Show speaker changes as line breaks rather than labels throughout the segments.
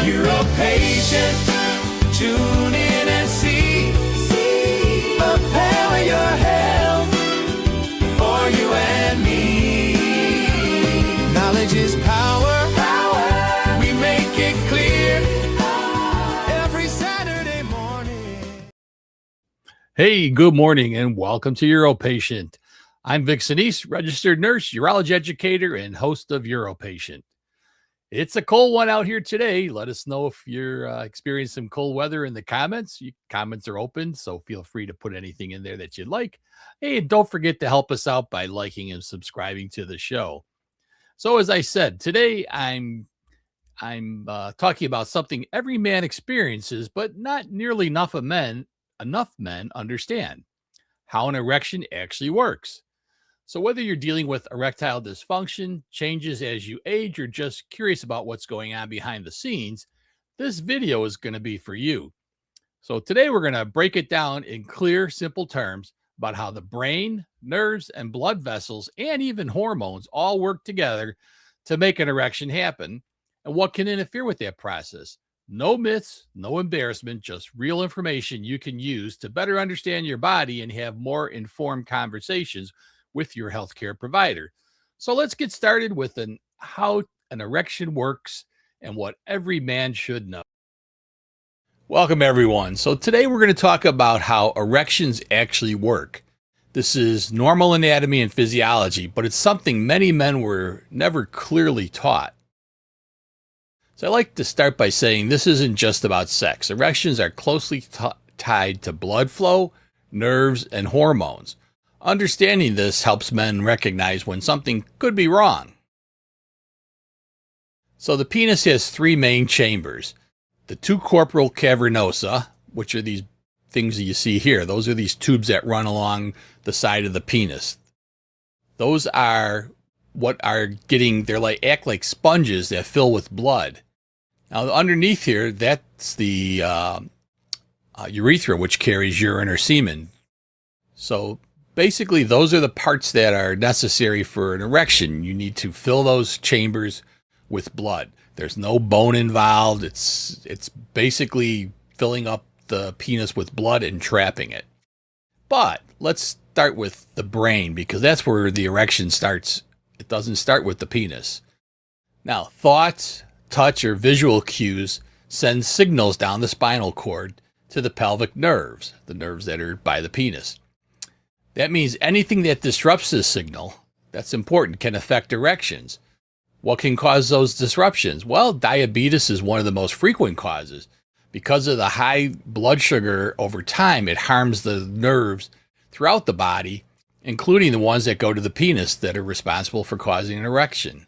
UroPatient. Tune in and see. Prepare your health for you and me. Knowledge is power. We make it clear every Saturday morning.
Hey, good morning and welcome to UroPatient. I'm Vic Senese, registered nurse, urology educator, and host of UroPatient. It's a cold one out here today. Let us know if you're experiencing some cold weather in the comments. Comments are open, so feel free to put anything in there that you'd like. Hey, and don't forget to help us out by liking and subscribing to the show. So as I said, today I'm talking about something every man experiences, but not nearly enough men understand: how an erection actually works. So whether you're dealing with erectile dysfunction, changes as you age, or just curious about what's going on behind the scenes, this video is going to be for you. So today we're going to break it down in clear, simple terms about how the brain, nerves, and blood vessels, and even hormones all work together to make an erection happen, and what can interfere with that process. No myths, no embarrassment, just real information you can use to better understand your body and have more informed conversations with your healthcare provider. So let's get started with how an erection works and what every man should know. Welcome, everyone. So today we're going to talk about how erections actually work. This is normal anatomy and physiology, but it's something many men were never clearly taught. So I like to start by saying this isn't just about sex. Erections are closely tied to blood flow, nerves, and hormones. Understanding this helps men recognize when something could be wrong. So the penis has three main chambers: the two corporal cavernosa, which are these things that you see here. Those are these tubes that run along the side of the penis. Those are act like sponges that fill with blood. Now underneath here, that's the urethra, which carries urine or semen. So basically, those are the parts that are necessary for an erection. You need to fill those chambers with blood. There's no bone involved. It's basically filling up the penis with blood and trapping it. But let's start with the brain, because that's where the erection starts. It doesn't start with the penis. Now, thoughts, touch, or visual cues send signals down the spinal cord to the pelvic nerves, the nerves that are by the penis. That means anything that disrupts this signal, that's important, can affect erections. What can cause those disruptions? Well, diabetes is one of the most frequent causes. Because of the high blood sugar over time, it harms the nerves throughout the body, including the ones that go to the penis that are responsible for causing an erection.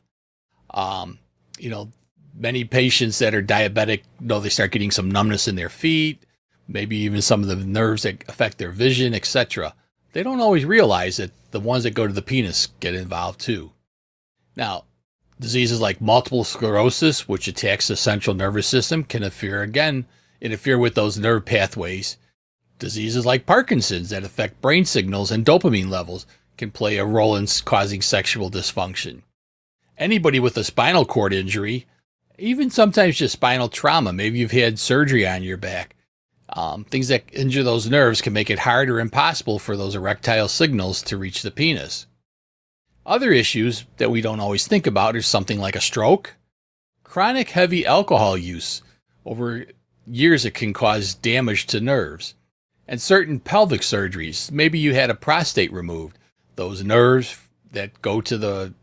Many patients that are diabetic, they start getting some numbness in their feet, maybe even some of the nerves that affect their vision, etc. They don't always realize that the ones that go to the penis get involved too. Now, diseases like multiple sclerosis, which attacks the central nervous system, can interfere with those nerve pathways. Diseases like Parkinson's that affect brain signals and dopamine levels can play a role in causing sexual dysfunction. Anybody with a spinal cord injury, even sometimes just spinal trauma, maybe you've had surgery on your back, things that injure those nerves can make it hard or impossible for those erectile signals to reach the penis. Other issues that we don't always think about are something like a stroke. Chronic heavy alcohol use. Over years, it can cause damage to nerves. And certain pelvic surgeries. Maybe you had a prostate removed. Those nerves that go to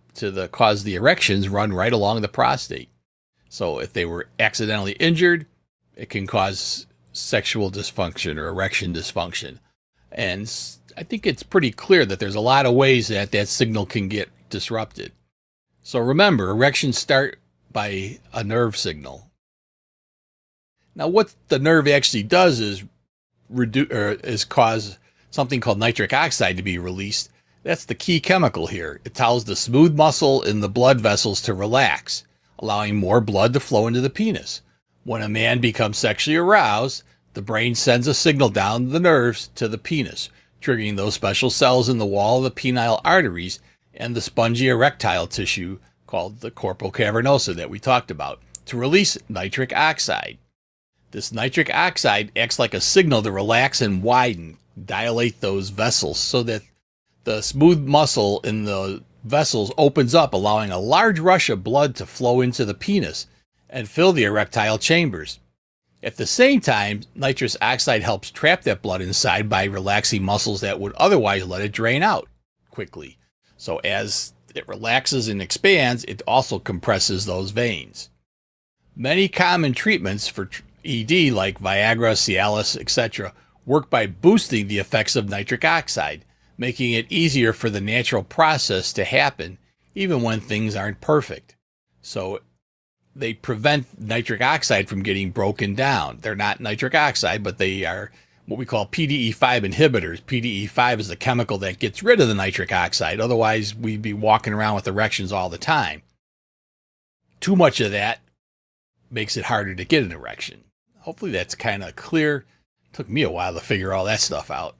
cause the erections run right along the prostate. So if they were accidentally injured, it can cause sexual dysfunction or erection dysfunction. And I think it's pretty clear that there's a lot of ways that signal can get disrupted. So remember, erections start by a nerve signal. Now, what the nerve actually does is cause something called nitric oxide to be released. That's the key chemical here. It tells the smooth muscle in the blood vessels to relax, allowing more blood to flow into the penis. When a man becomes sexually aroused, the brain sends a signal down the nerves to the penis, triggering those special cells in the wall of the penile arteries and the spongy erectile tissue called the corporal cavernosa that we talked about, to release nitric oxide. This nitric oxide acts like a signal to relax and widen, dilate those vessels so that the smooth muscle in the vessels opens up, allowing a large rush of blood to flow into the penis and fill the erectile chambers. At the same time, nitrous oxide helps trap that blood inside by relaxing muscles that would otherwise let it drain out quickly. So as it relaxes and expands, it also compresses those veins. Many common treatments for ED like Viagra, Cialis, etc. work by boosting the effects of nitric oxide, making it easier for the natural process to happen even when things aren't perfect. So they prevent nitric oxide from getting broken down. They're not nitric oxide, but they are what we call PDE5 inhibitors. PDE5 is the chemical that gets rid of the nitric oxide. Otherwise, we'd be walking around with erections all the time. Too much of that makes it harder to get an erection. Hopefully that's kind of clear. It took me a while to figure all that stuff out.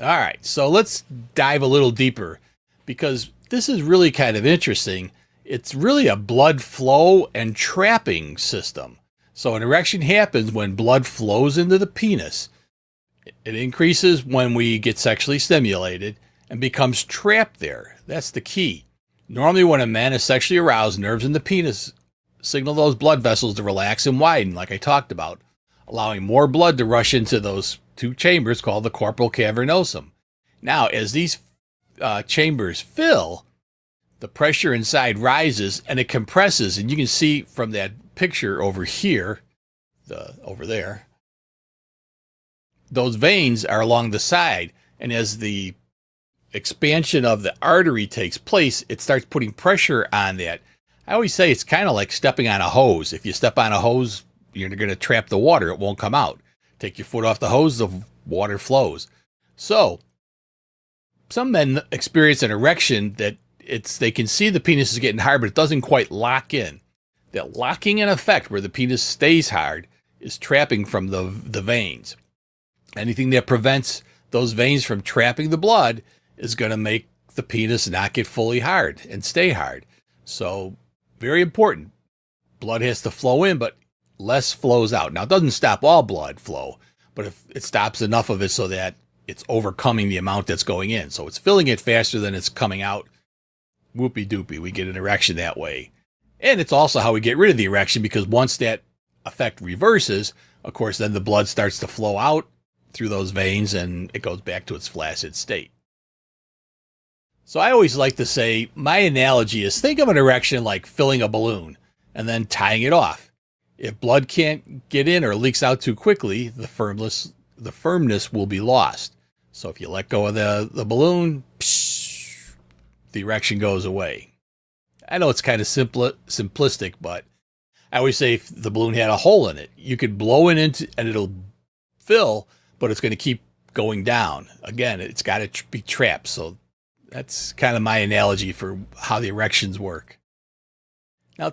All right, so let's dive a little deeper because this is really kind of interesting. It's really a blood flow and trapping system. So an erection happens when blood flows into the penis. It increases when we get sexually stimulated and becomes trapped there. That's the key. Normally when a man is sexually aroused, nerves in the penis signal those blood vessels to relax and widen, like I talked about, allowing more blood to rush into those two chambers called the corporal cavernosum. Now, as these chambers fill, the pressure inside rises and it compresses. And you can see from that picture over here, over there, those veins are along the side. And as the expansion of the artery takes place, it starts putting pressure on that. I always say it's kind of like stepping on a hose. If you step on a hose, you're going to trap the water. It won't come out. Take your foot off the hose, the water flows. So some men experience an erection that they can see the penis is getting hard, but it doesn't quite lock in. That locking in effect where the penis stays hard is trapping from the veins. Anything that prevents those veins from trapping the blood is going to make the penis not get fully hard and stay hard. So very important. Blood has to flow in, but less flows out. Now, it doesn't stop all blood flow, but if it stops enough of it so that it's overcoming the amount that's going in. So it's filling it faster than it's coming out. Whoopie doopie, we get an erection that way. And it's also how we get rid of the erection, because once that effect reverses, of course, then the blood starts to flow out through those veins and it goes back to its flaccid state. So I always like to say, my analogy is think of an erection like filling a balloon and then tying it off. If blood can't get in or leaks out too quickly, the firmness will be lost. So if you let go of the balloon, the erection goes away. I know it's kind of simplistic, but I always say if the balloon had a hole in it, you could blow it into and it'll fill, but it's going to keep going down. Again, it's got to be trapped. So that's kind of my analogy for how the erections work. Now,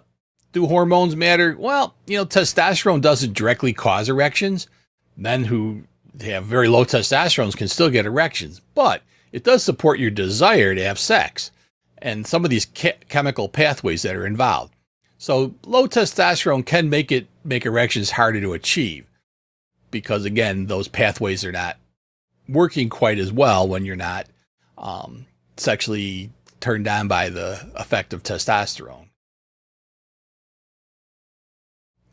do hormones matter? Well, testosterone doesn't directly cause erections. Men who have very low testosterone can still get erections, but it does support your desire to have sex and some of these chemical pathways that are involved. So low testosterone can make erections harder to achieve because, again, those pathways are not working quite as well when you're not sexually turned on by the effect of testosterone.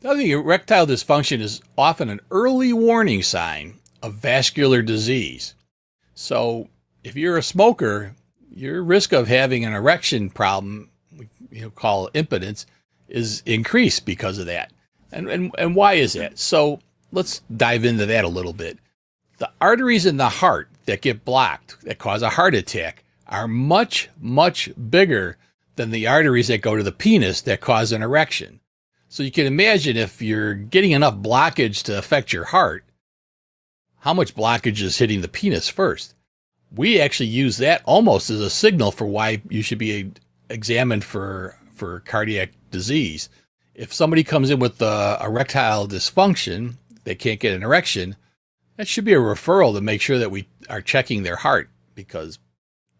The other thing, erectile dysfunction is often an early warning sign of vascular disease. So if you're a smoker, your risk of having an erection problem, call impotence, is increased because of that. And why is that? So let's dive into that a little bit. The arteries in the heart that get blocked, that cause a heart attack, are much, much bigger than the arteries that go to the penis that cause an erection. So you can imagine if you're getting enough blockage to affect your heart, how much blockage is hitting the penis first. We actually use that almost as a signal for why you should be examined for cardiac disease. If somebody comes in with erectile dysfunction, they can't get an erection, that should be a referral to make sure that we are checking their heart, because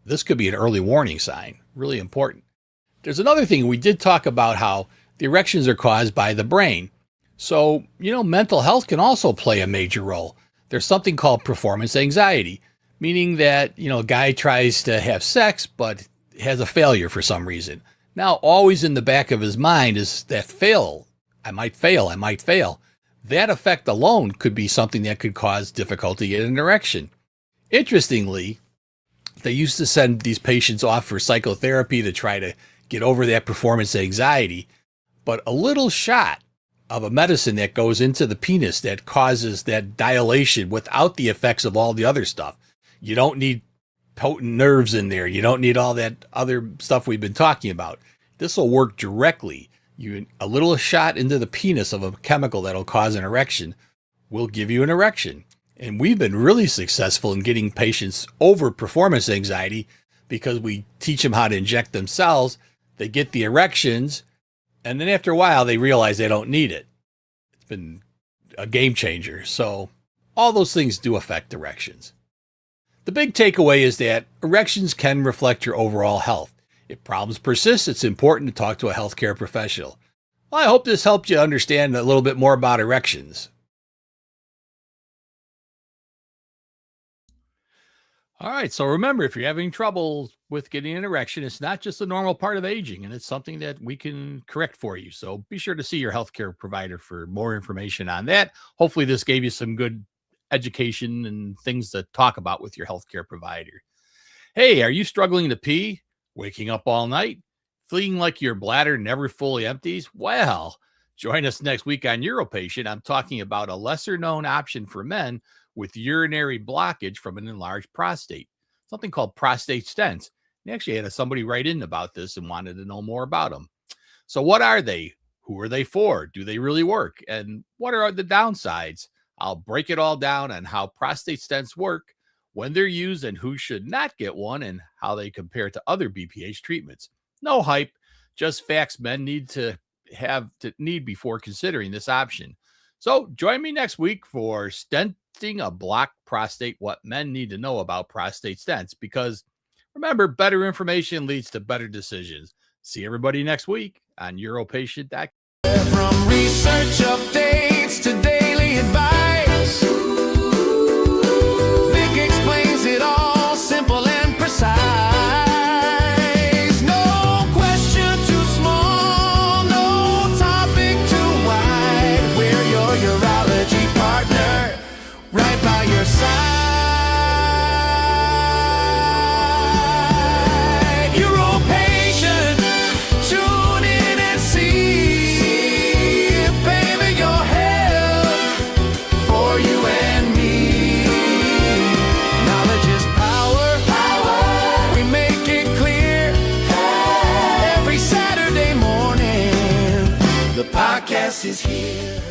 this could be an early warning sign. Really important. There's another thing. We did talk about how the erections are caused by the brain. So, mental health can also play a major role. There's something called performance anxiety, meaning that, a guy tries to have sex, but has a failure for some reason. Now, always in the back of his mind is that I might fail. That effect alone could be something that could cause difficulty in an erection. Interestingly, they used to send these patients off for psychotherapy to try to get over that performance anxiety, but a little shot of a medicine that goes into the penis that causes that dilation without the effects of all the other stuff. You don't need potent nerves in there. You don't need all that other stuff we've been talking about. This will work directly. A little shot into the penis of a chemical that'll cause an erection will give you an erection. And we've been really successful in getting patients over performance anxiety because we teach them how to inject themselves. They get the erections, and then after a while, they realize they don't need it. It's been a game changer. So all those things do affect erections. The big takeaway is that erections can reflect your overall health. If problems persist, it's important to talk to a healthcare professional. Well, I hope this helped you understand a little bit more about erections. All right, so remember, if you're having trouble with getting an erection, it's not just a normal part of aging, and it's something that we can correct for you. So be sure to see your healthcare provider for more information on that. Hopefully this gave you some good education and things to talk about with your healthcare provider. Hey, are you struggling to pee? Waking up all night? Feeling like your bladder never fully empties? Well, join us next week on UroPatient. I'm talking about a lesser known option for men with urinary blockage from an enlarged prostate, something called prostate stents. And actually had somebody write in about this and wanted to know more about them. So what are they? Who are they for? Do they really work? And what are the downsides? I'll break it all down on how prostate stents work, when they're used and who should not get one, and how they compare to other BPH treatments. No hype, just facts men need before considering this option. So join me next week for Stenting a Blocked Prostate, what men need to know about prostate stents, because remember, better information leads to better decisions. See everybody next week on UroPatient.com.
From research updates to daily advice, Vic explains it all simple and precise. No question too small, no topic too wide. We're your urology partner, right by your side. UroPatient, tune in and see, baby, your health for you and me. Knowledge is power. We make it clear every Saturday morning. The podcast is here.